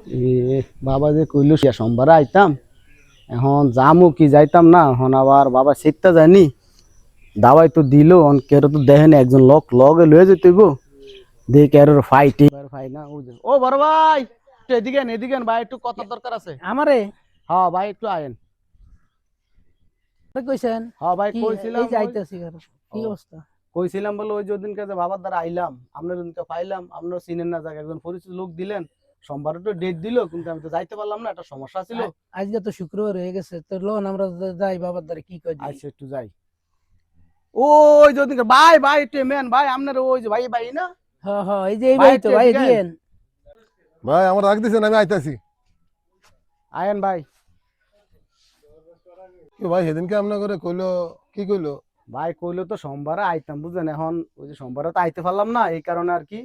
এ বাবা যে কইলো সোমবারে আইতাম, এখন যামু কি যাইতাম না, এখন আবার বাবা শিখতে যায়নি। দাওয়াই তো দিল, কেউ তো দেখেনি, একজন লোক লগে লয়ে যেতেইব, দেখি কেউ ফাইটিং ফাই না। ও বড় ভাই, একটু এদিকে ভাই, একটু কথা দরকার আছে আমারে হ্যাঁ ভাই, একটু আয়েন। কইছেন হ্যাঁ ভাই কি? কইছিলাম এই যে আইতাছি কি অবস্থা? কইছিলাম বলে ওই যে ওদিনকে যে বাবার দ্বারা আইলাম, আপনার ওদিনকে পাইলাম, আপনার চিনেন না, যাক একজন পরিচিত লোক দিলেন, সোমবারে তো ডেট দিল, কিন্তু আমি তো যাইতে পারলাম না, একটা সমস্যা ছিল। আজকে তো শুক্রবার হয়ে গেছে, তো লোন আমরা যাই বাবার দ্বারা কি কই আচ্ছা একটু যাই। ওই যে ওদিনকে ভাই ভাই একটু মেন ভাই, আপনার ওই যে ভাই ভাই না, হ্যাঁ হ্যাঁ, এই যে এই ভাই ভাই তো একটু ভাই এদিকে আয়েন। দিয়েন। ভাই আমার রাখ দিছেন, আমি আইতাছি। আয়েন ভাই। ভাই সেদিনকে আপনার করে কইলো, কি কইলো? ভাই কইলো তো সোমবারে আইতাম, বুঝলেন, এখন ওই যে সোমবারে তো আইতে পারলাম না, এই কারণে আর কি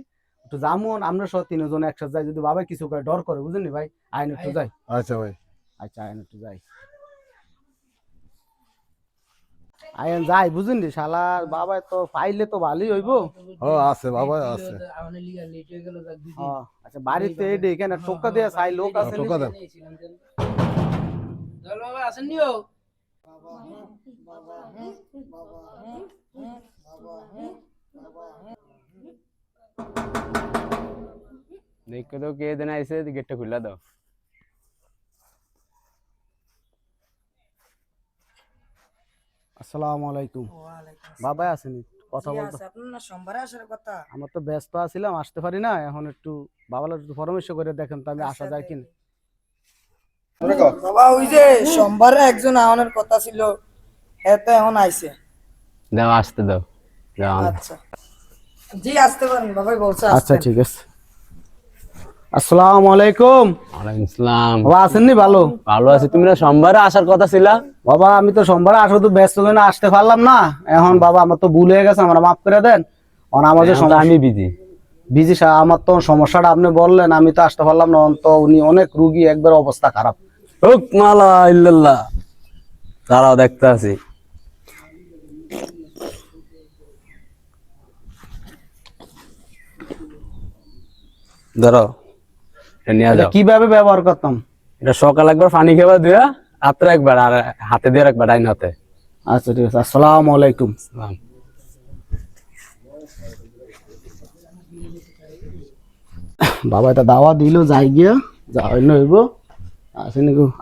একটু যামু, আমরা সব তিনজন একসাথে যাই, যদি বাবা কিছু করে ডর করে, বুঝলেন ভাই, আইন একটু যাই। আচ্ছা ভাই। আচ্ছা আইন একটু যাই, আইন যাই, বুঝলেন শালা বাবা তো পাইলে তো ভালোই হইব। ও আছে বাবা আছে। আচ্ছা বাড়িতে এই ডে কেন টোকা দেয়া চাই লোক আছে টোকা দেন। বাবা আসেন নিও। দেখো তো কে দেন আইছে, গেটটা খুলে দাও। আসসালামু আলাইকুম। বাবা আছেন? কথা বলতে সোমবারে আসার কথা। আমার তো ব্যস্ত আছিলাম, আসতে পারি না, এখন একটু বাবার একটু পরামর্শ করে দেখেন তো আমি আসা যায় কিনা। বাবা ওই যে সোমবারে একজন আওয়ানোর কথা ছিল, হ্যাঁ তো এখন আইছে। দাও আসতে দাও। দাও। আচ্ছা জি আসতে পারেন, বাবাই বলছে আচ্ছা আসতে। ঠিক আছে। আসসালামু আলাইকুম। ওয়ালাইকুম আসসালাম। বাবা আছেননি? ভালো ভালো আছি, তুমি না সোমবারে আসার কথা ছিল? বাবা আমি তো সোমবার আসলে তো ব্যস্ত জন্য আসতে পারলাম না, এখন বাবা আমার তো ভুল হয়ে গেছে, আমার মাফ করে দেন। আমাদের আমি বিজি। বিজি আমার তো সমস্যাটা আপনি বললেন, আমি তো আসতে পারলাম না, তো উনি অনেক রুগী, একবার অবস্থা খারাপ। হুক মালা ইল্লাল্লাহ, দাঁড়াও দেখতে আছি। ধরো নিয়ে এটা যাও। কিভাবে ব্যবহার করতাম? এটা সকাল একবার পানি খাবার দিয়া, রাত্রে একবার, আর হাতে দিয়ে রাখবা, ডাইন হাতে। আচ্ছা ঠিক আছে, আসসালামু আলাইকুম। বাবা এটা দাওয়া দিল, যাই গিয়া যাই নইব।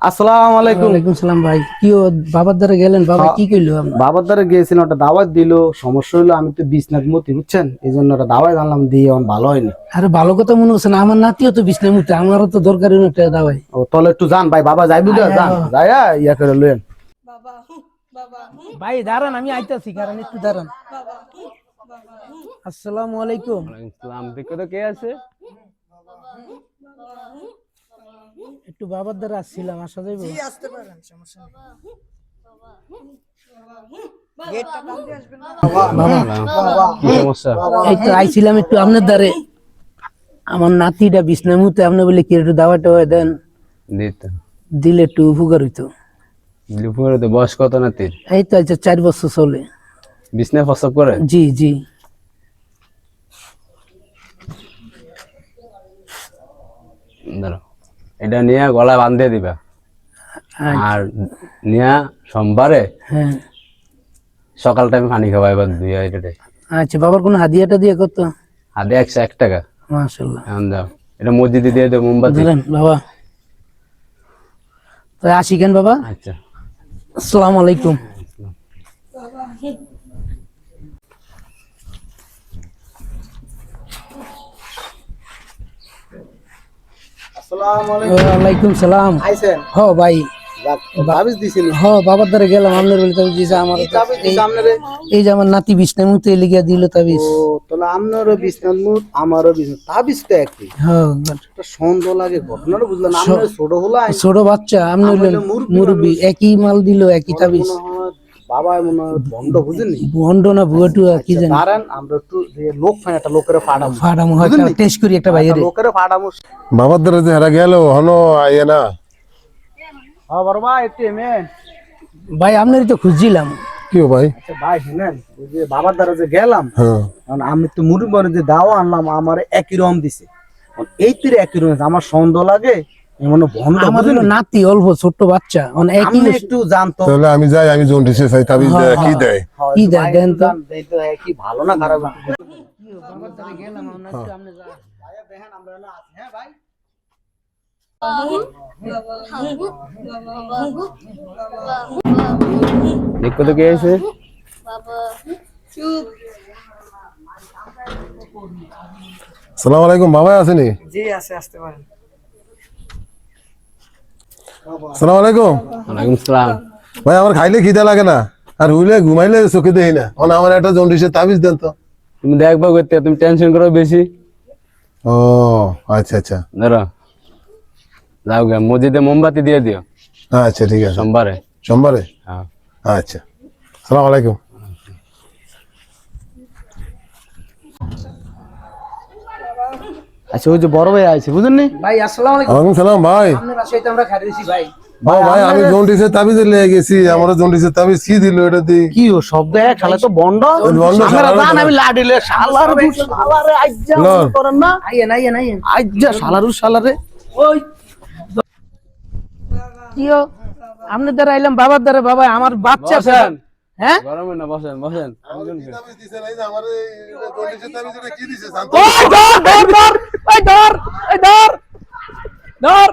আসসালামু আলাইকুম। ওয়ালাইকুম সালাম ভাই। কি বাবার দ্বারা গেলেন? বাবা কি কইলো? বাবার দ্বারা গিয়েছিলাম, ওটা দাওয়াত দিল, সমস্যা হলো আমি তো বিছনাথ মতি, বুঝছেন, এই জন্য ওটা দাওয়াই জানলাম দিয়ে এখন ভালো হয়নি। আরে ভালো কথা মনে হচ্ছে না, আমার নাতিও তো বিছনায় মুতে, আমারও তো দরকারি একটা দাওয়াই। ও তাহলে একটু যান ভাই, বাবা যাইবু যান, যাইয়া ইয়া করে লইন। ভাই দাঁড়ান, আমি আইতাছি, কারণ একটু দাঁড়ান। আসসালামু আলাইকুম। ওয়ালাইকুম আসসালাম। দেখো তো কে আছে? একটু বাবার দ্বারা আসছিলাম, আসা যাইবো? জি আসতে পারেন, সমস্যা নেই। গেটটা টান দিয়ে আসবেন না। কি সমস্যা? এই তো আইছিলাম একটু আপনার দ্বারে, আমার নাতিটা বিছনায় মুতে, আপনি বলে কি একটু দাওয়াটা দেন, দিতে দিলে একটু উপকার হইতো। দুপুরে তো বয়স কত নাতির? এই তো আচ্ছা 4 বছর চলে। বিছনায় প্রস্রাব করে? জি জি। ধরো এটা নিয়ে গলায় বাঁধিয়ে দিবা, আর নিয়ে সোমবারে হ্যাঁ সকাল টাইমে পানি খাওয়া, এবার দুই এটা আচ্ছা। বাবার কোনো হাদিয়াটা দিয়ে কত? হাতে 101 টাকা। মাশাআল্লাহ। এখন দাও, এটা মসজিদে দিয়ে দেবো, মোমবাতি। দিলেন বাবা, তো আসি কেন বাবা। আচ্ছা আসসালামু আলাইকুম। আসসালামু আলাইকুম। ওয়ালাইকুম সালাম। আইছেন? হ ভাই, তাবিজ দিছিল? হ বাবার দ্বারা গেলাম, আপনার বলে তাবিজ দিয়েছে। আমার তাবিজ দিছে আপনারে? এই যে আমার নাতি বিছনায় মুতে লিগিয়া দিল তাবিজ। ও তাহলে আপনারও বিছনাথ মুত, আমারও বিছনাথ, তাবিজটা একই। হ্যাঁ একটা সন্দেহ লাগে, ঘটনাটা বুঝলাম না। আপনার ছোট হলো ছোট বাচ্চা, আপনি হলেন মুরব্বী, একই মাল দিল, একই তাবিজ। বাবা মনে হয় ভণ্ড, বুঝেননি? ভন্ড না ভুয়াটুয়া কি জানি। দাঁড়ান আমরা একটু যে লোক ফাই, একটা লোকের ফাড়ামু, ফাটামো হয়, টেস্ট করি একটা ভাইয়ের। লোকের ফাড়ামু। বাবার দ্বারা যে হেরা গেল হনো আইয়ে না। হ্যাঁ বড় ভাই একটু এমেন। ভাই আপনারই তো খুঁজছিলাম। কি ভাই? আচ্ছা ভাই শুনেন, ওই যে বাবার দ্বারা যে গেলাম, হ্যাঁ কারণ আমি তো মুড়ি মরে যে দাওয়া আনলাম, আমার একই রকম দিছে। এই তীরে একই রয়েছে আমার সন্দেহ লাগে মনে বন্ধ আমার হলো নাতি অল্প ছোট্ট বাচ্চা মানে একই আপনি একটু জানতো তাহলে আমি যাই, আমি জন্ডিসে চাই তাবিজ দেয়, কি দেয়? কি দেয় দেন তো কি ভালো না খারাপ দেখো তো কে আছে সালাম আলাইকুম, বাবা আসেনি? জি আছে, আসতে পারেন। সালাম আলাইকুম ওয়ালাইকুম সালাম। ভাই, আমার খাইলে খিদে লাগে না, আর হইলে ঘুমাইলে চোখে দেখি না। আমার একটা জন্ডিসের তাবিজ দেন তো। তুমি দেখবা করতে, তুমি টেনশন করো বেশি। ও আচ্ছা আচ্ছা, ধরো যাও গে, মসজিদে মোমবাতি দিয়ে দিও আচ্ছা ঠিক আছে। সোমবারে। সোমবারে? হ্যাঁ। আচ্ছা, সালাম আলাইকুম। আচ্ছা ওই যে বড় ভাই আছে বুঝেন নি ভাই আসসালামু আলাইকুম। ওয়ালাইকুম সালাম ভাই। আপনার বাসায় তো আমরা খাইছি ভাই। ভাই আমি জন্ডিসের তাবিজ লেগে গেছি, আমার জন্ডিসের তাবিজ কি দিল এটা দিয়ে? কি ও শব্দ এক শালা তো বন্ড বন্ড, আমরা শালার জান বন্ড। আমি লাডিলে শালারে শালারে আইজা লন। করেন না আইয়েন আইয়েন আইয়েন। আইজা শালারে ওই কিও আপনার দ্বারা আইলাম, বাবার দ্বারা। বাবা আমার বাচ্চা বসেন। হ্যাঁ গরমে না, বসেন বসেন। তাবিজ দিছে নাই যে আমার এই জন্ডিসের তাবিজ এটা কি দিছে জানতো? ওই ধর ধর ধর ওই ধর ওই ধর ধর